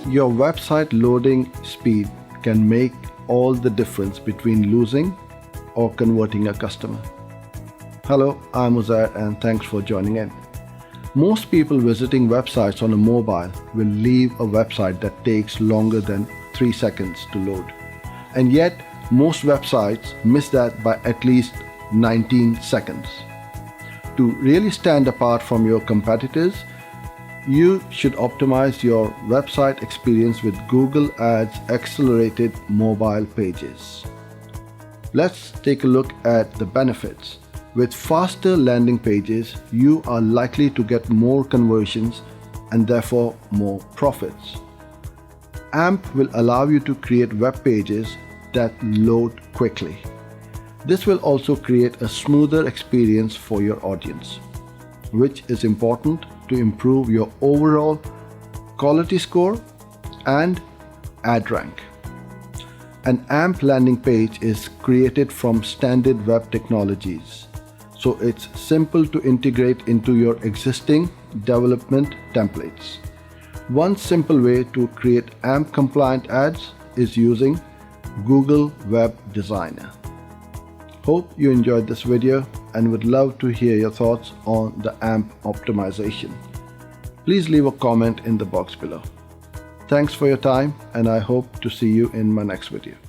Your website loading speed can make all the difference between losing or converting a customer. Hello, I'm Uzair and thanks for joining in. Most people visiting websites on a mobile will leave a website that takes longer than 3 seconds to load. And yet, most websites miss that by at least 19 seconds. To really stand apart from your competitors, you should optimize your website experience with Google Ads accelerated mobile pages. Let's take a look at the benefits. With faster landing pages, you are likely to get more conversions and therefore more profits. AMP will allow you to create web pages that load quickly. This will also create a smoother experience for your audience, which is important to improve your overall quality score and ad rank. An AMP landing page is created from standard web technologies, so it's simple to integrate into your existing development templates. One simple way to create AMP compliant ads is using Google Web Designer. Hope you enjoyed this video and would love to hear your thoughts on the AMP optimization. Please leave a comment in the box below. Thanks for your time and I hope to see you in my next video.